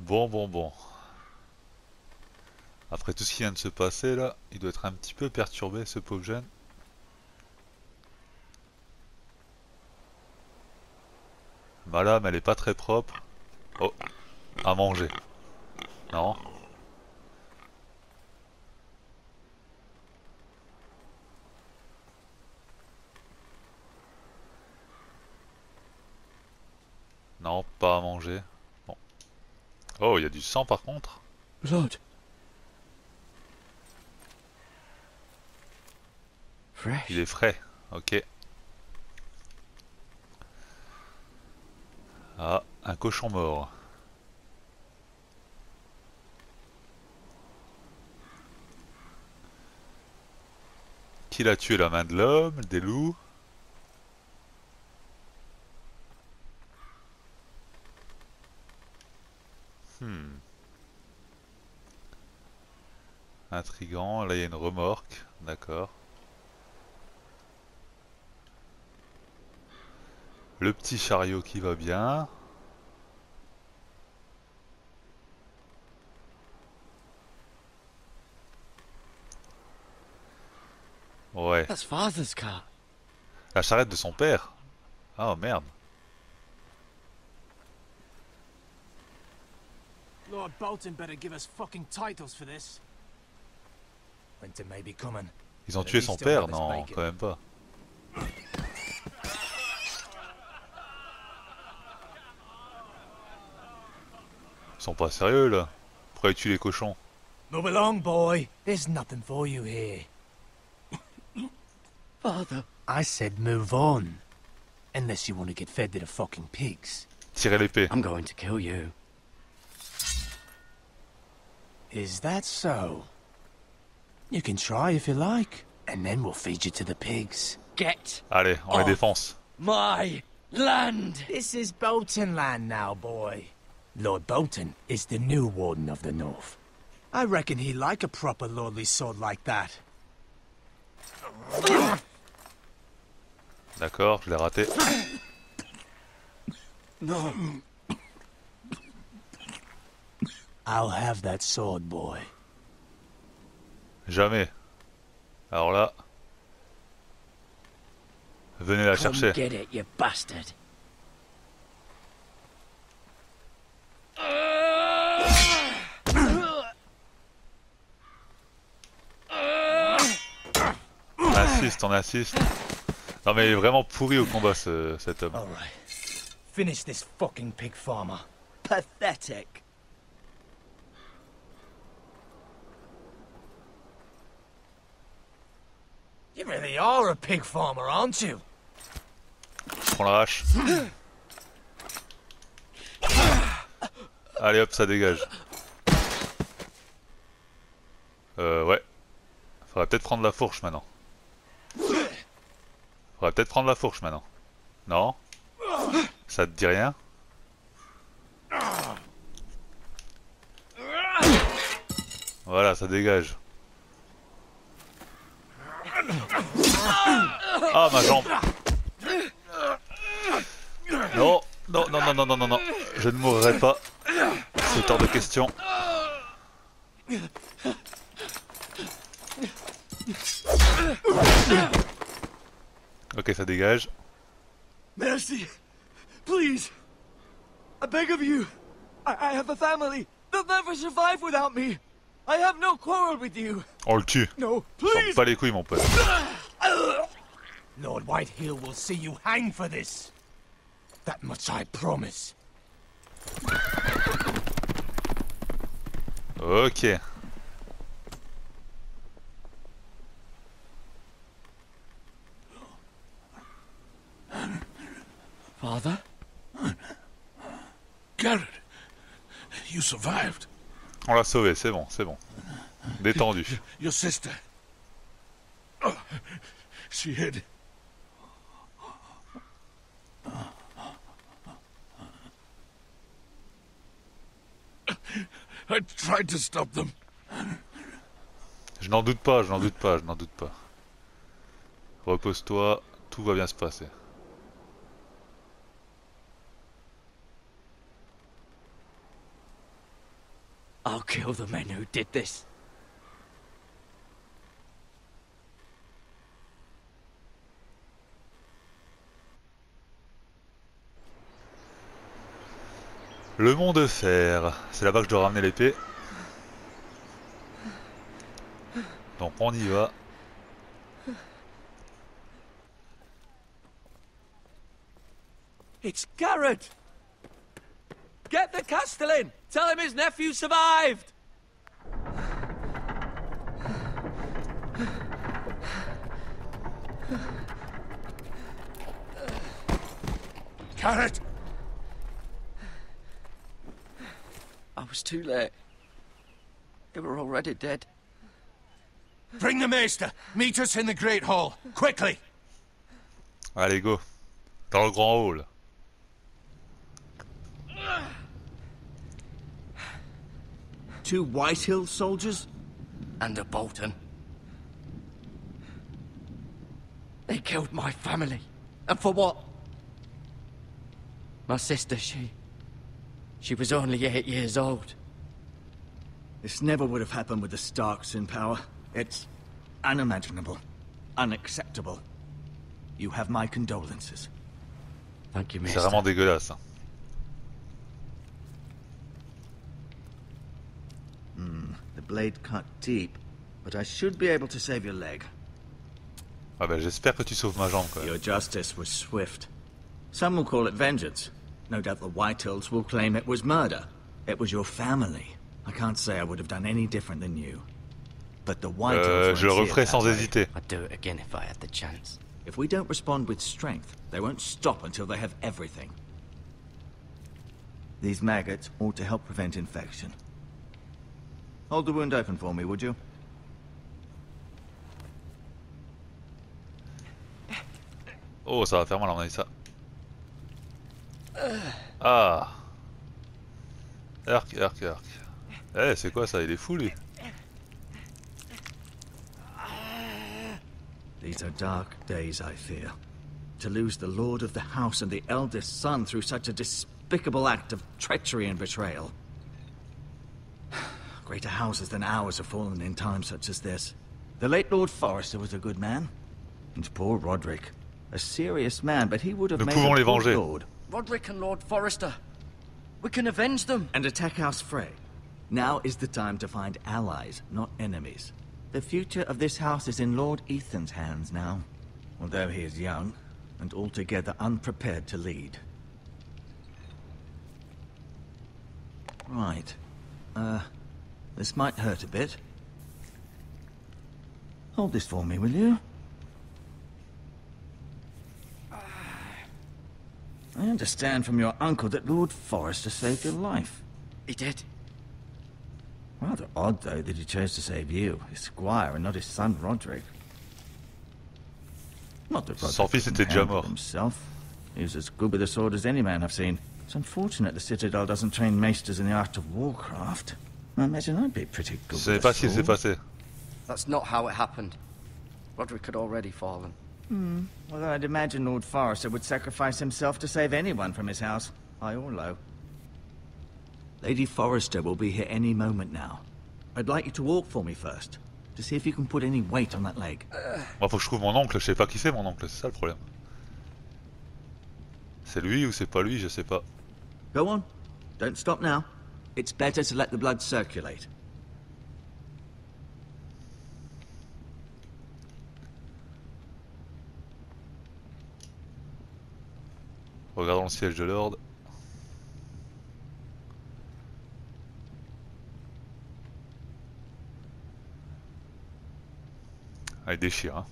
Bon, bon, bon. Après tout ce qui vient de se passer là, il doit être un petit peu perturbé ce pauvre jeune. Ma lame elle est pas très propre. Oh, à manger. Non. Non, pas à manger. Bon. Oh, il y a du sang par contre. Blood. Il Fresh. est frais. Ok. Ah, un cochon mort. Qui l'a tué? La main de l'homme? Des loups? Hmm. Intriguant. Là, il y a une remorque. D'accord. Le petit chariot qui va bien. Ouais. That's Father's car. La charrette de son père. Ah, oh, merde. Lord Bolton better give us fucking titles for this. Winter may be coming. Ils ont But at tué least son he'll père? have his Non, bacon. quand même pas. Ils sont pas sérieux là. Pourquoi ils tuent les cochons? Move along, boy. There's nothing for you here. Father. I said move on. Unless you want to get fed to the fucking pigs. Tirez l'épée. I'm going to kill you. Is that so? You can try if you like. And then we'll feed you to the pigs. Get Allez, on les off défonce. my land. This is Bolton land now, boy. Lord Bolton is the new Warden of the North. I reckon he'd like a proper lordly sword like that. D'accord, je l'ai raté. No. I'll have that sword, boy. Jamais. Alors là... Venez la Come chercher. get it, you bastard. On assiste, on assiste. Non mais il est vraiment pourri au combat cet homme. All right. Finish this fucking pig farmer. Pathetic. You really are a pig farmer, aren't you? Je prends la hache. Allez hop, ça dégage. Ouais. Faudrait peut-être prendre la fourche maintenant. Faudrait peut-être prendre la fourche maintenant. Non? Ça te dit rien? Voilà, ça dégage. Ah, ma jambe! Non, non, non, non, non, non, non, non. Je ne mourrai pas. C'est hors de question. Ok, ça dégage. Mercy. Please. I beg of you. I have a family. They'll never survive without me. I have no quarrel with you. On le tue. No, J'en please. pas les couilles, mon pote. Lord Whitehill will see you hang for this. That much I promise. Ok. Father? Garrett, you survived. On l'a sauvé, c'est bon, c'est bon. Détendu. Your sister. Oh, she hid. I tried to stop them. Je n'en doute pas, je n'en doute pas, je n'en doute pas. Repose-toi, tout va bien se passer. kill the men who did this. Le mont de fer. C'est là-bas que je dois ramener l'épée. Donc on y va. It's Garrett! Get the Castellan! Tell him his nephew survived! Carrot! I was too late. They were already dead. Bring the maester. Meet us in the Great Hall. Quickly! Allez, go. Dans le grand hall. Two Whitehill soldiers? And a Bolton. They killed my family. And for what? My sister, she was only 8 years old. This never would have happened with the Starks in power. It's unimaginable. Unacceptable. You have my condolences. Thank you, C'est Maester. vraiment dégueulasse. Hein. The blade cut deep, but I should be able to save your leg. Ah bah j'espère que tu sauves ma jambe quand même. Your justice was swift. Some will call it vengeance. No doubt the Whitehills will claim it was murder. It was your family. I can't say I would have done any different than you. But the Whitehills Je le won't see referai it sans that way. hésiter. I'd do it again if I had the chance. If we don't respond with strength, they won't stop until they have everything. These maggots ought to help prevent infection. Hold the wound open for me, would you? Oh, ça va faire mal à mon avis ça. Ah. Arc. Eh, c'est quoi ça? Il est fou lui. These are dark days, I fear. To lose the lord of the house and the eldest son through such a despicable act of treachery and betrayal. Greater houses than ours have fallen in times such as this. The late Lord Forrester was a good man. And poor Roderick. A serious man, but he would have Nous made pouvons a les good venger. lord. Roderick and Lord Forrester. We can avenge them. And attack House Frey. Now is the time to find allies, not enemies. The future of this house is in Lord Ethan's hands now. Although he is young, and altogether unprepared to lead. Right. This might hurt a bit. Hold this for me, will you? I understand from your uncle that Lord Forrester saved your life. He did. Rather odd, though, that he chose to save you, his squire, and not his son Roderick. Not that Son Roderick fils couldn't était déjà handle mort. himself. He was as good with a sword as any man I've seen. It's unfortunate the Citadel doesn't train maesters in the art of warcraft. I imagine I'd be pretty good C'est with a pas ce qui s'est sword. passé. That's not how it happened. Roderick had already fallen. Although I'd imagine Lord Forrester would sacrifice himself to save anyone from his house, high or low. Lady Forrester will be here any moment now. I'd like you to walk for me first, to see if you can put any weight on that leg. Moi faut que je trouve mon oncle, je sais pas qui c'est mon oncle, c'est ça le problème. C'est lui ou c'est pas lui, je sais pas. Go on. Don't stop now. It's better to let the blood circulate. Regardons le siège de l'ordre. Ah, il déchire, hein.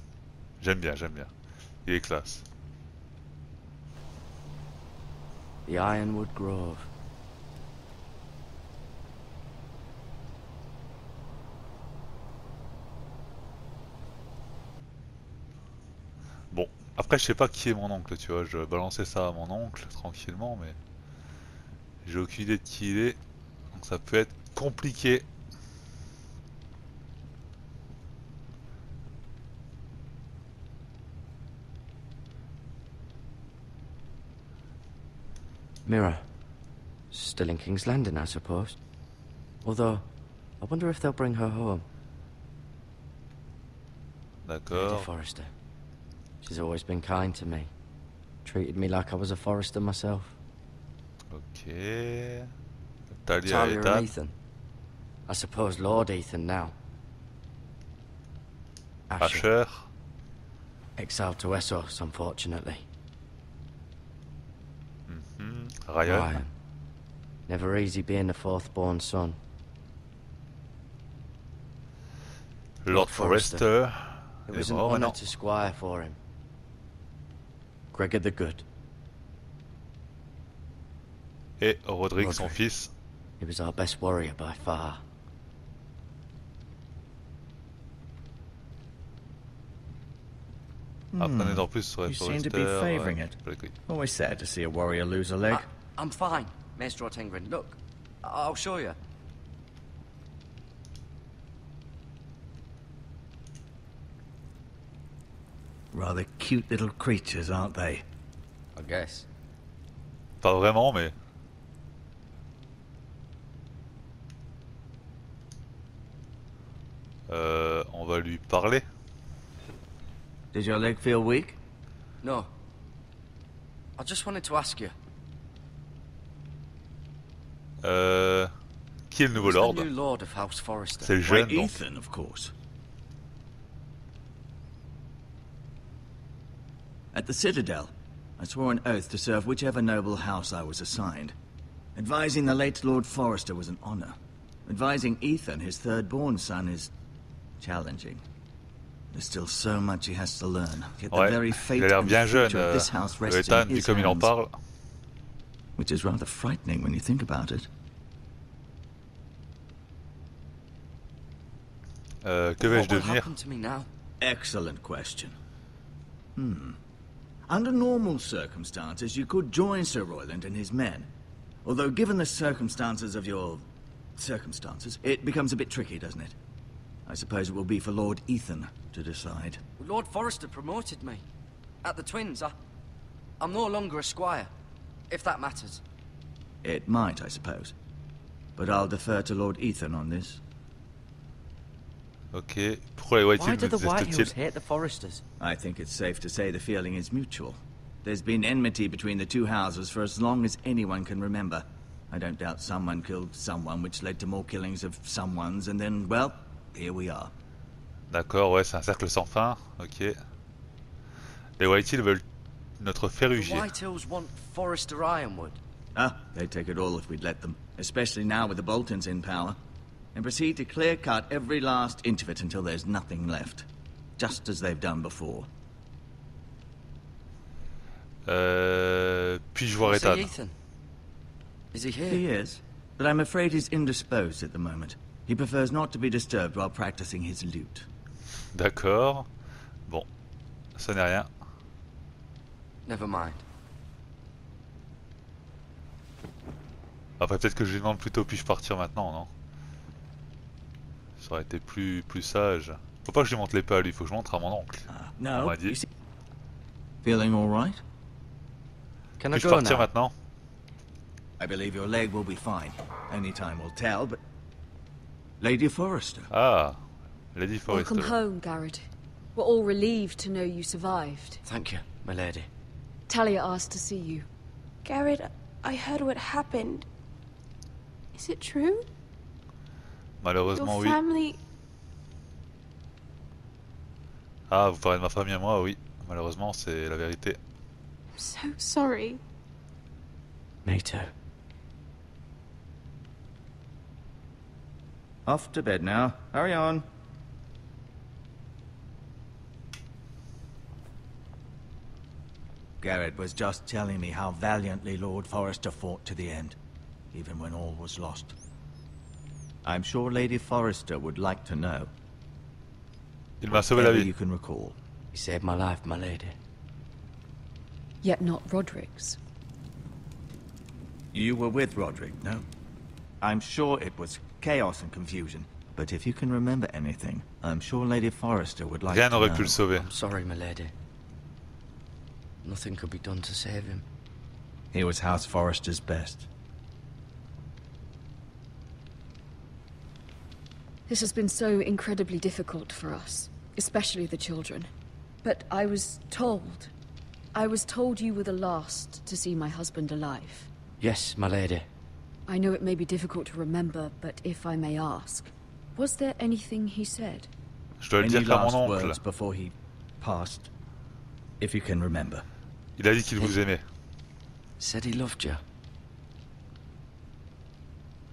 J'aime bien. Il est classe. The Ironwood Grove. Bon, après je sais pas qui est mon oncle, tu vois, je vais balancer ça à mon oncle tranquillement, mais j'ai aucune idée de qui il est, donc ça peut être compliqué. Mirror. Still in King's Landing, I suppose. Although, I wonder if they'll bring her home. Lady D'accord. Forrester. She's always been kind to me. Treated me like I was a Forrester myself. Ok. Talia Talia et and Ethan. Ethan. I suppose Lord Ethan now. Asher. Exiled to Essos, unfortunately. Ryan. Never easy being the fourth-born son. Lord Forrester. It est was an mort honour maintenant. to squire for him. Gregor the Good. Et Roderick, son Roderick. fils. He was our best warrior by far. Apprenez en plus sur les You seem to be Forrester. favouring it. Pas les couilles. Always sad to see a warrior lose a leg. I'm fine, Maester Ortengrin. Look, I'll show you. Rather cute little creatures, aren't they? I guess. Pas vraiment, mais. On va lui parler. Did your leg feel weak? No. I just wanted to ask you. Qui est le nouveau Who's the lord? new Lord of House Forrester? C'est le Why, jeune, donc. Ethan, of course. At the Citadel, I swore an oath to serve whichever noble house I was assigned. Advising the late Lord Forrester was an honor. Advising Ethan, his third-born son, is challenging. There's still so much he has to learn. Yet the Ouais, very il fate a l'air and bien jeune, future of this house rests Ethan, in vu his comme il en hands. parle. Which is rather frightening when you think about it. Que vais-je What will devenir? happen to me now? Excellent question. Under normal circumstances, you could join Sir Royland and his men. Although, given the circumstances of your circumstances, it becomes a bit tricky, doesn't it? I suppose it will be for Lord Ethan to decide. Lord Forrester promoted me. At the Twins, I'm no longer a squire, if that matters. It might, I suppose. But I'll defer to Lord Ethan on this. Ok. Pourquoi les White Why Hills do me the White Hills détestent-ils? hate the Forresters? I think it's safe to say the feeling is mutual. There's been enmity between the two houses for as long as anyone can remember. I don't doubt someone killed someone, which led to more killings of someones, and then, well, here we are. D'accord, ouais, c'est un cercle sans fin. Ok. Les White Hills veulent notre The ferrugier. White Hills want Forrester Ironwood. Ah, they'd take it all if we'd let them, especially now with the Boltons in power, and proceed to clear-cut every last inch of it until there's nothing left, just as they've done before. Puis-je voir See Ethan? Ethan? Is he here? He is, but I'm afraid he's indisposed at the moment. He prefers not to be disturbed while practicing his lute. D'accord. Bon. Ça n'est rien. Never mind. Après, peut-être que je lui demande plutôt puis-je partir maintenant, non? Ça aurait été plus sage. Faut pas que je lui montre l'épée à lui, faut que je montre à mon oncle. On No, m'a dit. you see... Feeling all right? Can I Puis-je go partir now? maintenant? I believe your leg will be fine. Only time will tell, but... Lady Forrester. Ah, Lady Forrester. Welcome home, Garrett. We're all relieved to know you survived. Thank you, my lady. Talia asked to see you. Garrett, I heard what happened. Is it true? Malheureusement, Your oui. family... Ah, vous parlez de ma famille à moi, oui. Malheureusement, c'est la vérité. I'm so sorry. Me too. Off to bed now. Hurry on. Garrett was just telling me how valiantly Lord Forrester fought to the end, even when all was lost. I'm sure Lady Forrester would like to know. Il m'a sauvé la Whatever vie. you can recall. You saved my life, my lady. Yet not Roderick's. You were with Roderick, no? I'm sure it was chaos and confusion. But if you can remember anything, I'm sure Lady Forrester would like Rien to n'aurait know. pu le sauver. I'm sorry, my lady. Nothing could be done to save him. He was House Forrester's best. This has been so incredibly difficult for us, especially the children. But I was told you were the last to see my husband alive. Yes, my lady. I know it may be difficult to remember, but if I may ask, was there anything he said? Je dois le Any dire qu'à mon last oncle. words before he passed, if you can remember? Il a dit qu'il vous aimait. Said he loved you.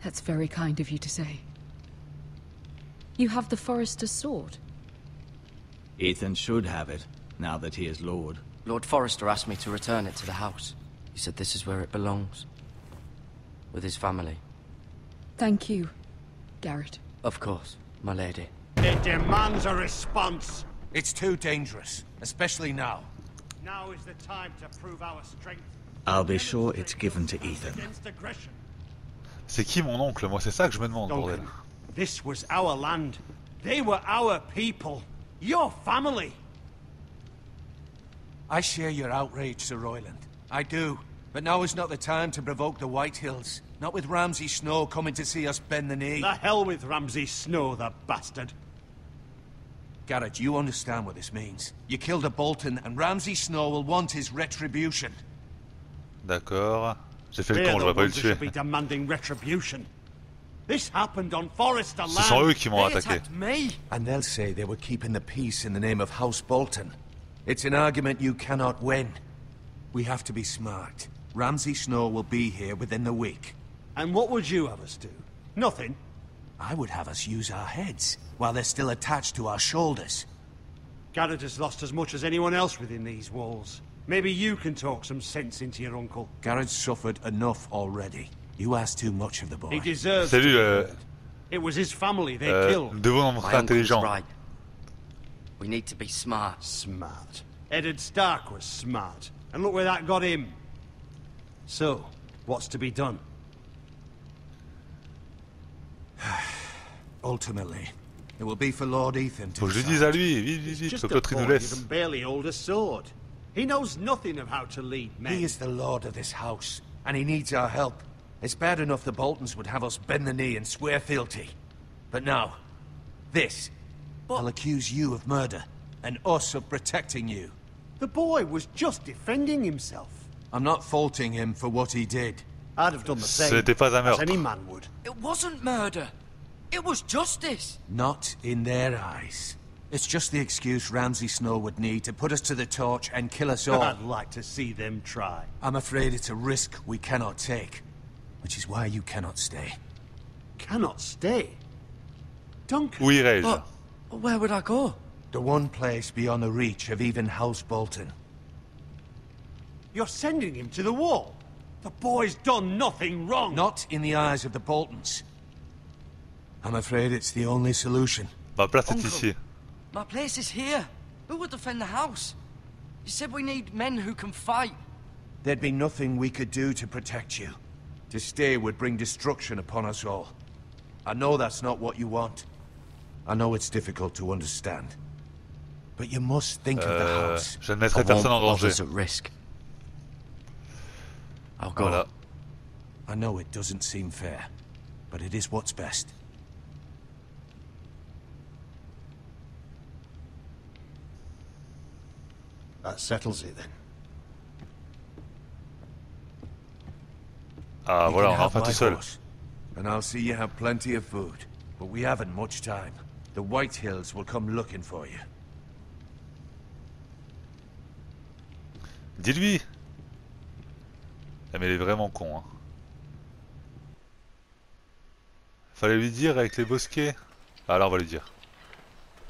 That's very kind of you to say. You have the Forester's sword. Ethan should have it, now that he is Lord. Lord Forrester asked me to return it to the house. He said this is where it belongs. With his family. Thank you, Garrett. Of course, my lady. It demands a response. It's too dangerous, especially now. Now is the time to prove our strength. I'll be sure it's given to Ethan. Against aggression. C'est qui mon oncle? Moi, c'est ça que je me demande, bordel. Duncan, this was our land. They were our people. Your family. I share your outrage, Sir Royland. I do. But now is not the time to provoke the White Hills. Not with Ramsay Snow coming to see us bend the knee. The hell with Ramsay Snow, the bastard. Garrett, you understand what this means. You killed a Bolton, and Ramsay Snow will want his retribution. D'accord. J'ai fait le They're con, the j'aurais pas dû ones le who should tuer. be demanding retribution. This happened on Forester Ce sont eux land. qui m'ont They attaqué. attacked me. And they'll say they were keeping the peace in the name of House Bolton. It's an argument you cannot win. We have to be smart. Ramsay Snow will be here within the week. And what would you have us do? Nothing. I would have us use our heads, while they're still attached to our shoulders. Garrett has lost as much as anyone else within these walls. Maybe you can talk some sense into your uncle. Garrett's suffered enough already. You ask too much of the boy. He deserves Salut, to be heard. It was his family they nous killed. devons nous montrer My uncle's intelligents. right. We need to be smart. Smart. Eddard Stark was smart. And look where that got him. So, what's to be done? Ultimately, it will be for Lord Ethan to Faut que je lui decide. dise à lui, vite, vite, vite, Just faut que a l'autre il nous boy who laisse. can barely hold a sword. He knows nothing of how to lead men. He is the lord of this house, and he needs our help. It's bad enough the Boltons would have us bend the knee and swear fealty. But now, this. I'll accuse you of murder, and us of protecting you. The boy was just defending himself. I'm not faulting him for what he did. I'd have done the Ce same, n'était pas un as meurtre. any man would. It wasn't murder. It was justice. Not in their eyes. It's just the excuse Ramsay Snow would need to put us to the torch and kill us all. I'd like to see them try. I'm afraid it's a risk we cannot take, which is why you cannot stay. Cannot stay. Duncan. Où irais-je? But where would I go? The one place beyond the reach of even House Bolton. You're sending him to the wall. The boy's done nothing wrong. Not in the eyes of the Boltons. I'm afraid it's the only solution. Ma place est Uncle. ici. My place is here. Who would defend the house? You said we need men who can fight. There'd be nothing we could do to protect you. To stay would bring destruction upon us all. I know that's not what you want. I know it's difficult to understand. But you must think of the house. Je ne I mettrai won't personne en put danger. others at risk. I'll go. Voilà. I know it doesn't seem fair, but it is what's best. That settles it then. Ah You voilà, can on est have enfin my tout seul. horse, and I'll see you have plenty of food. But we haven't much time. The White Hills will come looking for you. Dis-lui. Ah, mais il est vraiment con, hein. Fallait lui dire avec les bosquets. Ah, là on va lui dire.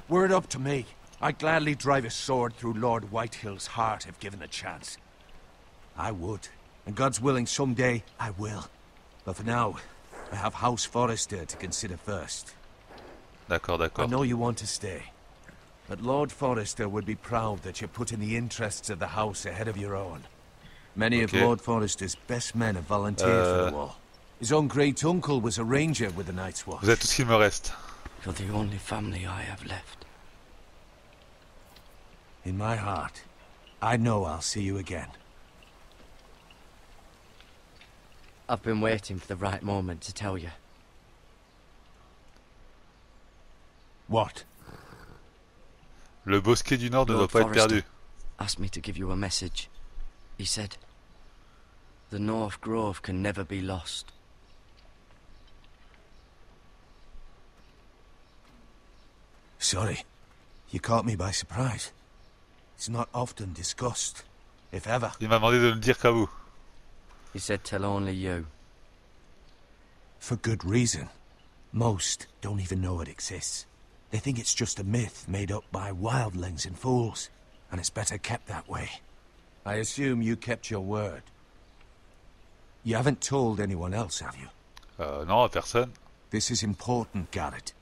Were it up to me, I'd gladly drive a sword through Lord Whitehill's heart if given a chance. I would. And God's willing, someday I will. But for now, I have House Forester to consider first. D'accord, I d'accord. know you want to stay. But Lord Forester would be proud that you're putting the interests of the house ahead of your own. Many of Okay. Lord Forester's best men have volunteered for the war. His own great-uncle was a ranger with the Night's Watch. Vous êtes tout ce qu'il me reste. You're the only family I have left. In my heart, I know I'll see you again. I've been waiting for the right moment to tell you. What? Le bosquet du Nord ne doit Lord pas être Forrester perdu. asked me to give you a message. He said, the North Grove can never be lost. Sorry. You caught me by surprise. It's not often discussed, if ever. Il m'a demandé de ne le dire qu'à vous. He said tell only you. For good reason. Most don't even know it exists. They think it's just a myth made up by wildlings and fools, and it's better kept that way. I assume you kept your word. You haven't told anyone else, have you? Non, à personne. This is important, Garrett.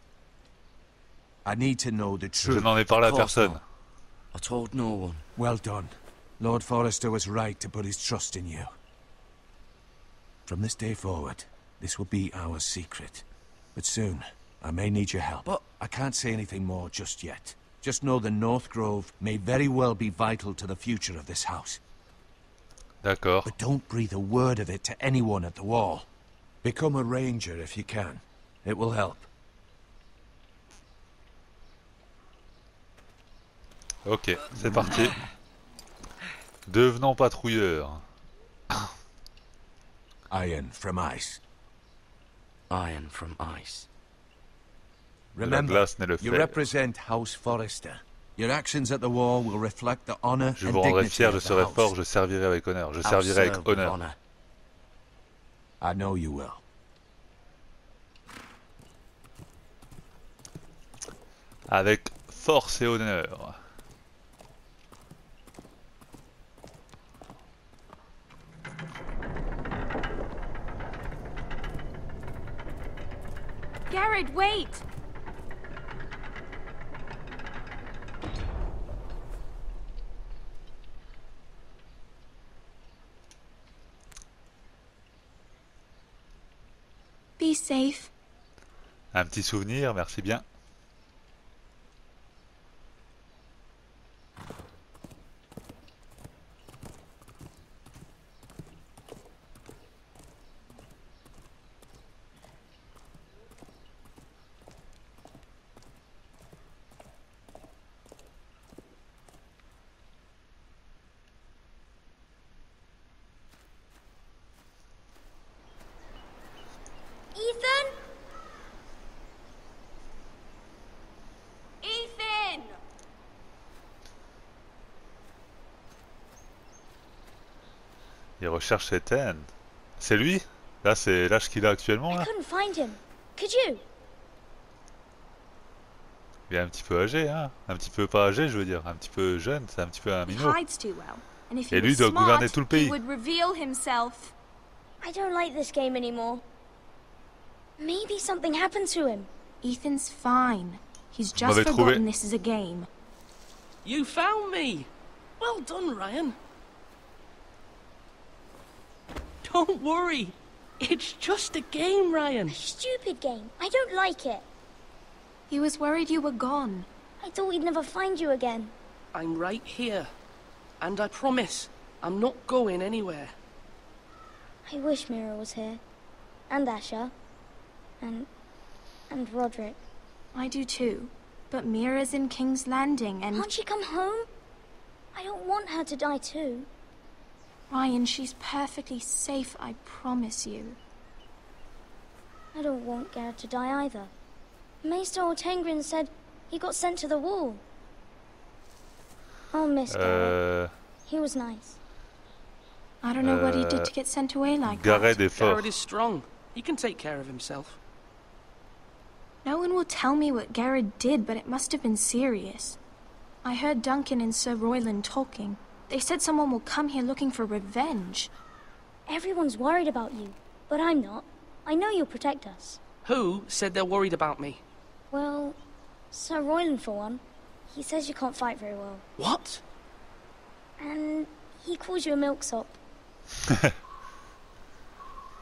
I need to know the Je truth. n'en ai parlé à Of course personne. not. I told no one. Well done. Lord Forrester was right to put his trust in you. From this day forward, this will be our secret. But soon, I may need your help. But- I can't say anything more just yet. Just know the North Grove may very well be vital to the future of this house. D'accord. But don't breathe a word of it to anyone at the wall. Become a ranger if you can. It will help. Ok, c'est parti. Devenons patrouilleurs. Iron from ice. Iron from ice. De la Remember, glace naît le you fer. represent House Forrester. Your actions at the wall will reflect the honor Je and vous rendrai dignity fier, je of the serai house. fort, je servirai avec honneur. Je I'll servirai avec serve with honneur. honor. I know you will. Avec force et honneur. Garrett, wait! Be safe. Un petit souvenir, merci bien. Ethan? Ethan! Il recherche Ethan. C'est lui? Là, c'est l'âge qu'il a actuellement, là? Couldn't find him. Could you? Il est un petit peu âgé, hein? Un petit peu pas âgé, je veux dire. Un petit peu jeune, c'est un petit peu un He minot. hides too well. And if he Et lui was doit gouverner smart, tout le he pays. would reveal himself. I don't like this game anymore. Maybe something happened to him. Ethan's fine. He's Vous just m'avez trouvé. forgotten this is a game. You found me! Well done, Ryan. Don't worry. It's just a game, Ryan. Stupid game. I don't like it. He was worried you were gone. I thought we'd never find you again. I'm right here. And I promise, I'm not going anywhere. I wish Mira was here. And Asher. And Roderick. I do too. But Mira's in King's Landing and... Can't she come home? I don't want her to die too. Ryan, she's perfectly safe, I promise you. I don't want Garrett to die either. Maester Ortengrin said he got sent to the wall. I'll miss Garrett. He was nice. I don't know what he did to get sent away like Garrett that. est fort. Garrett is strong. He can take care of himself. No one will tell me what Garrett did, but it must have been serious. I heard Duncan and Sir Royland talking. They said someone will come here looking for revenge. Everyone's worried about you, but I'm not. I know you'll protect us. Who said they're worried about me? Well, Sir Royland for one. He says you can't fight very well. What? And he calls you a milksop.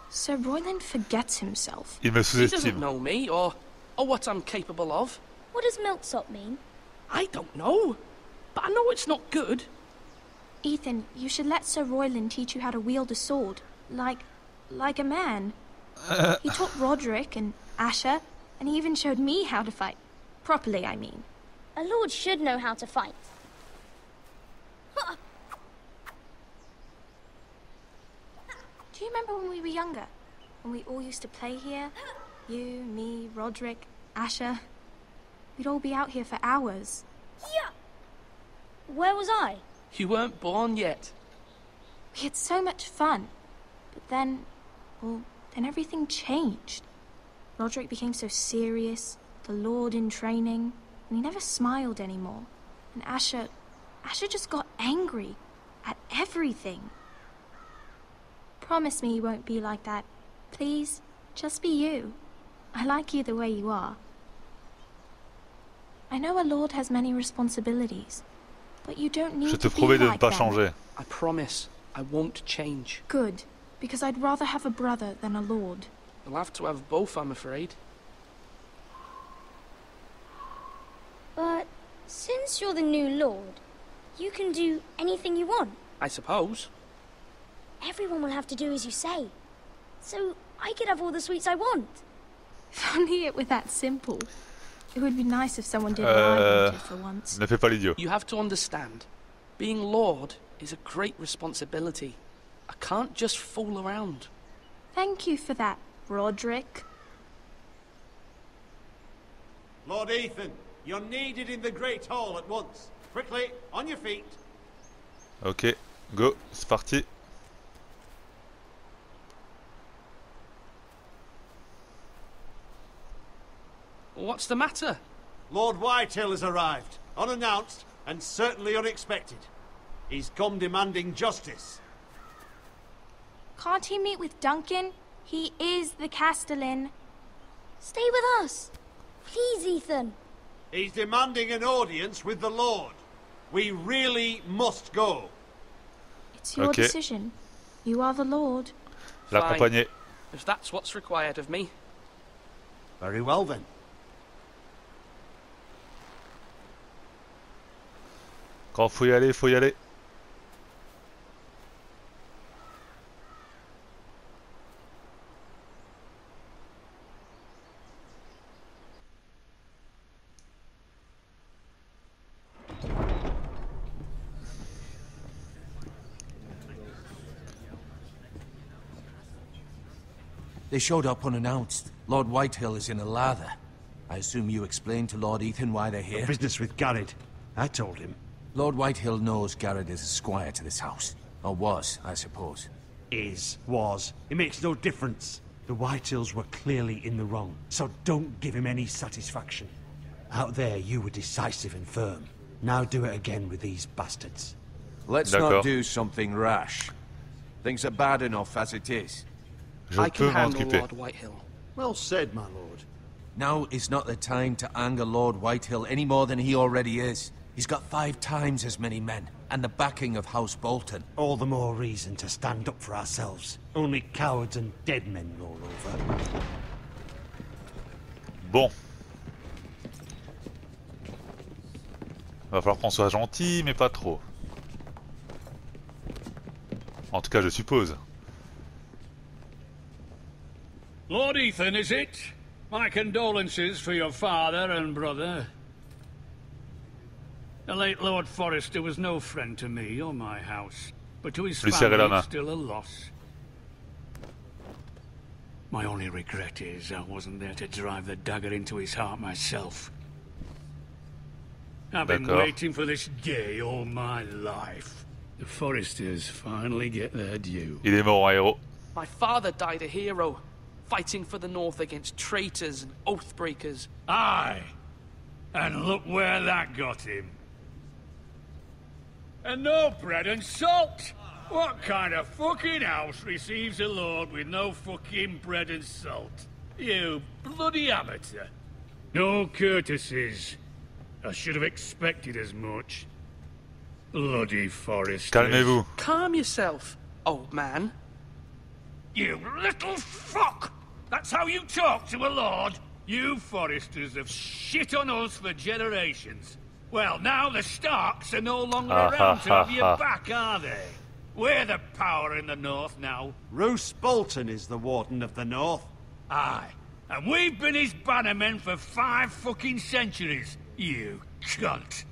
Sir Royland forgets himself. Il me He doesn't sous-estime. know me, or what I'm capable of. What does milksop mean? I don't know. But I know it's not good. Ethan, you should let Sir Royland teach you how to wield a sword. Like a man. He taught Roderick and Asher, and he even showed me how to fight. Properly, I mean. A lord should know how to fight. Do you remember when we were younger? When we all used to play here? You, me, Roderick, Asher. We'd all be out here for hours. Yeah. Where was I? You weren't born yet. We had so much fun. But then, well, then everything changed. Roderick became so serious, the Lord in training, and he never smiled anymore. And Asher just got angry at everything. Promise me you won't be like that. Please, just be you. I like you the way you are. I know a lord has many responsibilities, but you don't need Je te to be promets de ne like pas them. changer. I promise I won't change. Good, because I'd rather have a brother than a lord. You'll have to have both, I'm afraid. But since you're the new lord, you can do anything you want. I suppose. Everyone will have to do as you say. So I could have all the sweets I want. If only it were that simple. It would be nice if someone did what I wanted for once. Ne fais pas l'idiot. You have to understand, being Lord is a great responsibility. I can't just fool around. Thank you for that, Roderick. Lord Ethan, you're needed in the Great Hall at once. Quickly, on your feet. Ok, go, c'est parti. What's the matter? Lord Whitehill has arrived, unannounced and certainly unexpected. He's come demanding justice. Can't he meet with Duncan? He is the Castellan. Stay with us. Please, Ethan. He's demanding an audience with the Lord. We really must go. It's your decision. You are the Lord. L'accompagner. If that's what's required of me. Very well then. Quand faut y aller, faut y aller. They showed up unannounced. Lord Whitehill is in a lather. I assume you explained to Lord Ethan why they're here? Business with Garrett. I told him. Lord Whitehill knows Garrett is a squire to this house. Or was, I suppose. Was. It makes no difference. The Whitehills were clearly in the wrong, so don't give him any satisfaction. Out there, you were decisive and firm. Now do it again with these bastards. Let's not do something rash. Things are bad enough as it is. I can handle Lord Whitehill. Well said, my lord. Now is not the time to anger Lord Whitehill any more than he already is. He's got 5 times as many men, and the backing of House Bolton. All the more reason to stand up for ourselves. Only cowards and dead men roll over. Bon. Va falloir qu'on soit gentil, mais pas trop. En tout cas, je suppose. Lord Ethan, is it? My condolences for your father and brother. The late Lord Forrester was no friend to me or my house, but to his family still a loss. My only regret is I wasn't there to drive the dagger into his heart myself. I've been waiting for this day all my life. The Forresters finally get their due. Il est mort en héros. My father died a hero, fighting for the North against traitors and oathbreakers. Aye, and look where that got him. And no bread and salt! What kind of fucking house receives a lord with no fucking bread and salt? You bloody amateur. No courtesies. I should have expected as much. Bloody Forresters. Calmez-vous. Calm yourself, old man. You little fuck! That's how you talk to a lord? You Forresters have shit on us for generations. Well, now the Starks are no longer around to have your back, are they? We're the power in the North now. Roose Bolton is the Warden of the North. Aye, And we've been his bannermen for 5 fucking centuries, you cunt.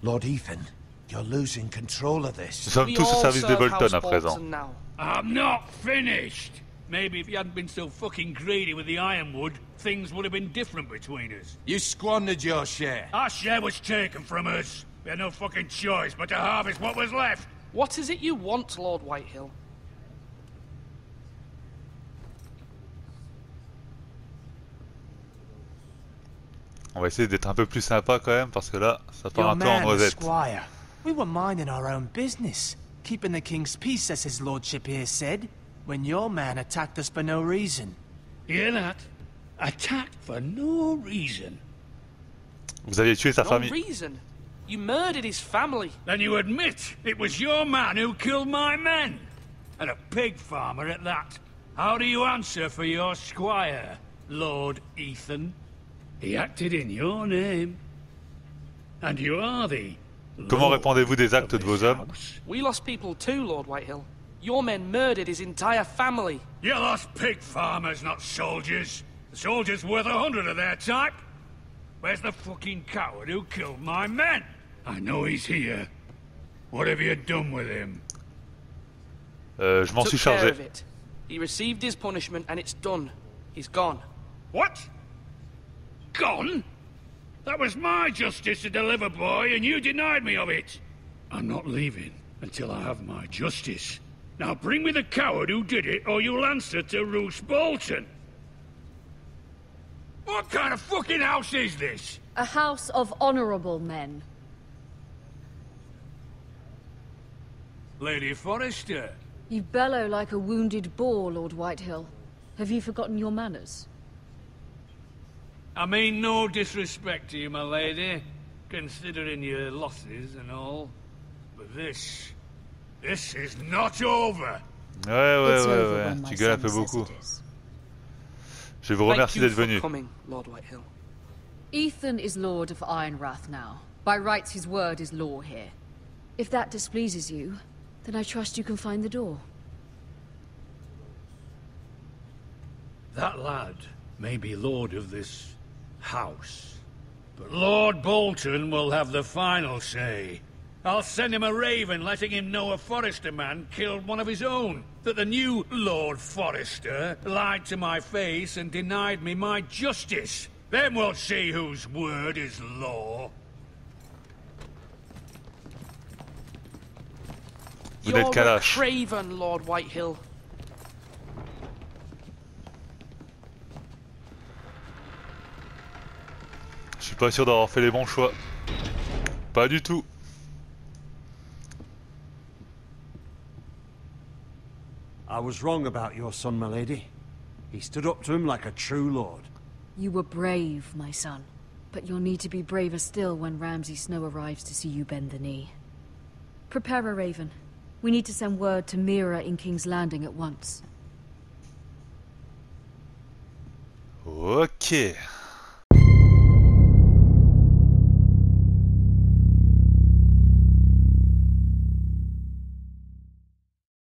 Lord Ethan, you're losing control of Nous this. sommes tous au service des Bolton à présent. I'm not finished. Maybe if you hadn't been so fucking greedy with the ironwood, things would have been different between us. You squandered your share. Our share was taken from us. We had no fucking choice but to harvest what was left. What is it you want, Lord Whitehill? On va essayer d'être un peu plus sympa quand même parce que là, ça part Your un peu en man, the noisette. squire. We were minding our own business, keeping the king's peace, as his lordship here said, when your man attacked us for no reason. Hear that? Attacked for no reason. Vous aviez tué sa No famille. reason. You murdered his family. Then you admit it was your man who killed my men. And a pig farmer at that. How do you answer for your squire, Lord Ethan? He acted in your name. And you are the Comment Lord répondez-vous des actes of de vos this hommes? house. We lost people too, Lord Whitehill. Your men murdered his entire family. You lost pig farmers, not soldiers. The soldiers worth 100 of their type. Where's the fucking coward who killed my men? I know he's here. What have you done with him? Je m'en suis Took care chargé. of it. He received his punishment and it's done. He's gone. What? Gone? That was my justice to deliver, boy, and you denied me of it. I'm not leaving until I have my justice. Now bring me the coward who did it, or you'll answer to Roose Bolton. What kind of fucking house is this? A house of honorable men. Lady Forrester. You bellow like a wounded boar, Lord Whitehill. Have you forgotten your manners? I mean no disrespect to you, my lady, considering your losses and all. But this is not over. Ouais. Tu gueules un peu beaucoup. Je vous remercie d'être venu. Coming, Lord Whitehill. Ethan is Lord of Ironrath now. By rights, his word is law here. If that displeases you, then I trust you can find the door. That lad may be lord of this house, but Lord Bolton will have the final say. I'll send him a raven letting him know a Forrester man killed one of his own, that the new Lord Forrester lied to my face and denied me my justice. Then we'll see whose word is law. Vous You're n'êtes qu'à a lâche. craven, Lord Whitehill. Je suis pas sûr d'avoir fait les bons choix. Pas du tout. I was wrong about your son, my lady. He stood up to him like a true lord. You were brave, my son. But you'll need to be braver still when Ramsay Snow arrives to see you bend the knee. Prepare a raven. We need to send word to Mira in King's Landing at once. Ok.